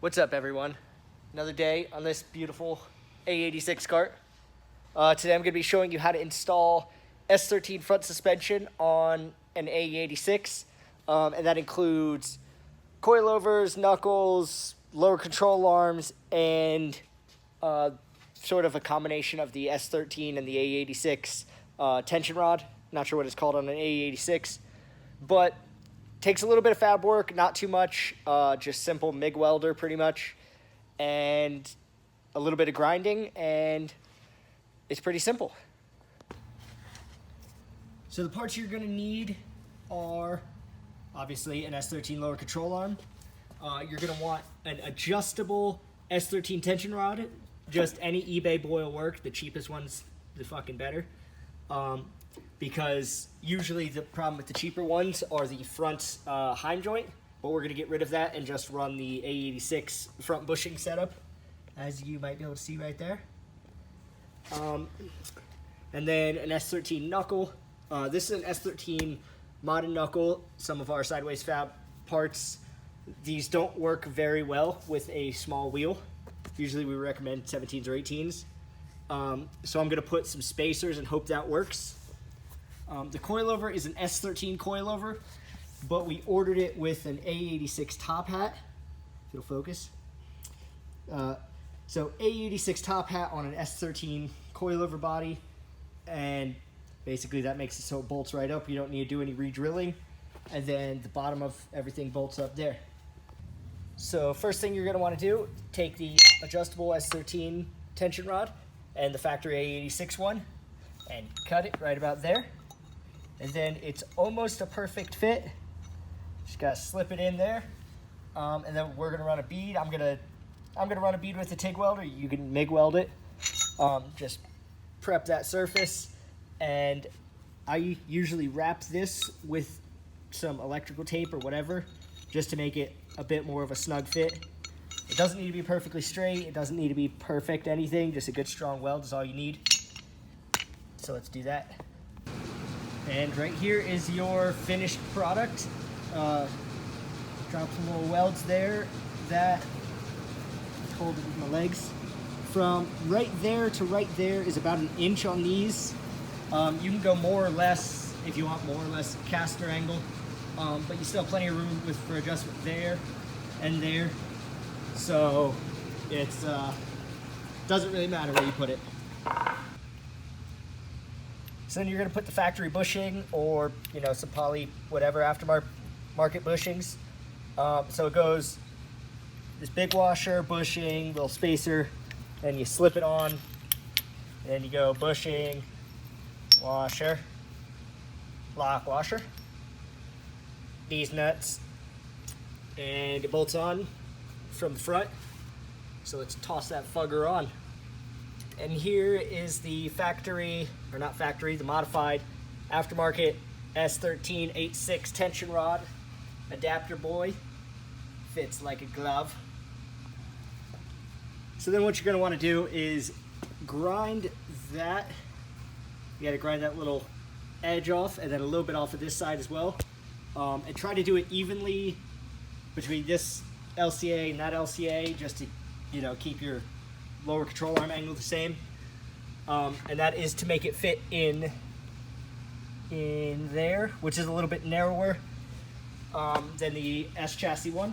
What's up, everyone? Another day on this beautiful AE86 cart. Today I'm going to be showing you how to install S13 front suspension on an AE86, and that includes coilovers, knuckles, lower control arms, and sort of a combination of the S13 and the AE86 tension rod. Not sure what it's called on an AE86, but takes a little bit of fab work, not too much, just simple MIG welder pretty much, and a little bit of grinding, and it's pretty simple. So the parts you're going to need are obviously an S13 lower control arm. You're going to want an adjustable S13 tension rod. Just any eBay boy will work. The cheapest one's the fucking better. Because usually the problem with the cheaper ones are the front heim joint, but we're going to get rid of that and just run the AE86 front bushing setup, as you might be able to see right there. And then an S13 knuckle. This is an S13 modded knuckle. Some of our sideways fab parts, these don't work very well with a small wheel. Usually we recommend 17s or 18s. So I'm going to put some spacers and hope that works. The coilover is an S13 coilover, but we ordered it with an AE86 top hat, if it'll focus. So AE86 top hat on an S13 coilover body, and basically that makes it so it bolts right up. You don't need to do any re-drilling, and then the bottom of everything bolts up there. So first thing you're going to want to do, take the adjustable S13 tension rod and the factory AE86 one, and cut it right about there. And then it's almost a perfect fit. Just gotta slip it in there. And then we're gonna run a bead. I'm gonna run a bead with a TIG welder. You can MIG weld it. Just prep that surface. And I usually wrap this with some electrical tape or whatever, just to make it a bit more of a snug fit. It doesn't need to be perfectly straight. It doesn't need to be perfect anything. Just a good strong weld is all you need. So let's do that. And right here is your finished product. Drop some little welds there. That, hold it with my legs. From right there to right there is about 1 inch on these. You can go more or less if you want more or less caster angle, but you still have plenty of room for adjustment there and there. So it's doesn't really matter where you put it. So then you're going to put the factory bushing, or some poly whatever aftermarket bushings. So it goes this big washer, bushing, little spacer, then you slip it on, and you go bushing, washer, lock washer, these nuts, and it bolts on from the front. So let's toss that fugger on. And here is the factory, or not factory, the modified aftermarket S13 86 tension rod adapter boy. Fits like a glove. So then what you're going to want to do is grind that. You got to grind that little edge off, and then a little bit off of this side as well. And try to do it evenly between this LCA and that LCA, just to keep your lower control arm angle the same, and that is to make it fit in there, which is a little bit narrower than the S-chassis one.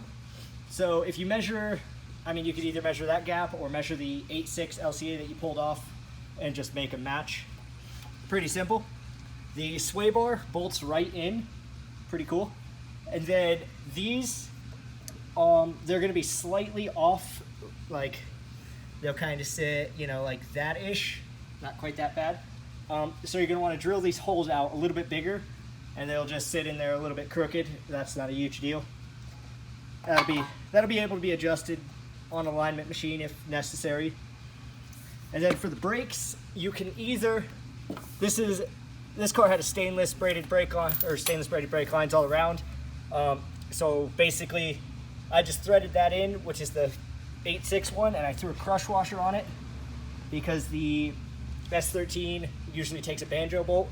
So if you measure, you could either measure that gap or measure the 8.6 LCA that you pulled off and just make a match. Pretty simple. The sway bar bolts right in, pretty cool. And then these, they're going to be slightly off, like they'll kind of sit, like that-ish, not quite that bad. So you're going to want to drill these holes out a little bit bigger, and they'll just sit in there a little bit crooked. That's not a huge deal. That'll be able to be adjusted on an alignment machine if necessary. And then for the brakes, you can either, this car had a stainless braided brake line, or stainless braided brake lines all around. So basically, I just threaded that in, which is the 8.6 one, and I threw a crush washer on it because the S13 usually takes a banjo bolt.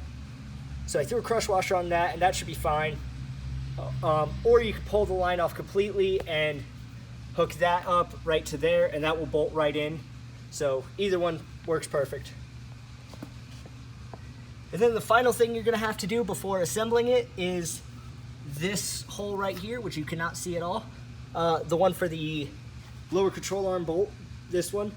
So I threw a crush washer on that, and that should be fine. Or you could pull the line off completely and hook that up right to there, and that will bolt right in. So either one works perfect. And then the final thing you're gonna have to do before assembling it is this hole right here, which you cannot see at all. The one for the lower control arm bolt, this one.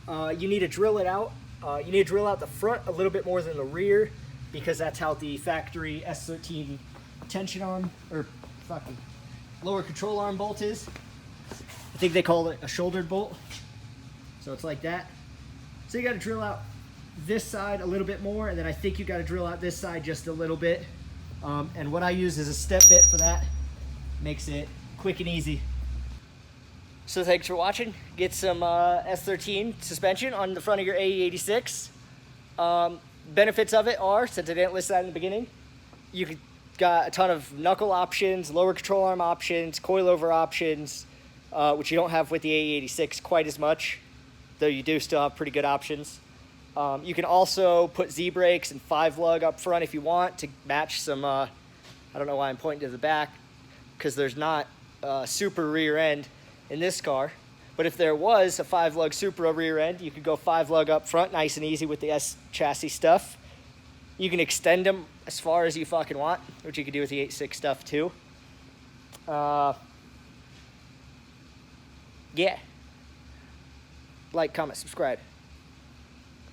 You need to drill it out. You need to drill out the front a little bit more than the rear, because that's how the factory S13 tension arm, or fucking lower control arm bolt is. I think they call it a shouldered bolt. So it's like that. So you gotta drill out this side a little bit more, and then I think you gotta drill out this side just a little bit. And what I use is a step bit for that. Makes it quick and easy. So thanks for watching. Get some S13 suspension on the front of your AE86. Benefits of it are, since I didn't list that in the beginning, you got a ton of knuckle options, lower control arm options, coilover options, which you don't have with the AE86 quite as much, though you do still have pretty good options. You can also put Z-brakes and 5-lug up front if you want to match some, I don't know why I'm pointing to the back, because there's not a super rear end in this car. But if there was a 5-lug Supra rear end, you could go 5-lug up front, nice and easy with the S-chassis stuff. You can extend them as far as you fucking want, which you could do with the 8.6 stuff too. Yeah. Like, comment, subscribe.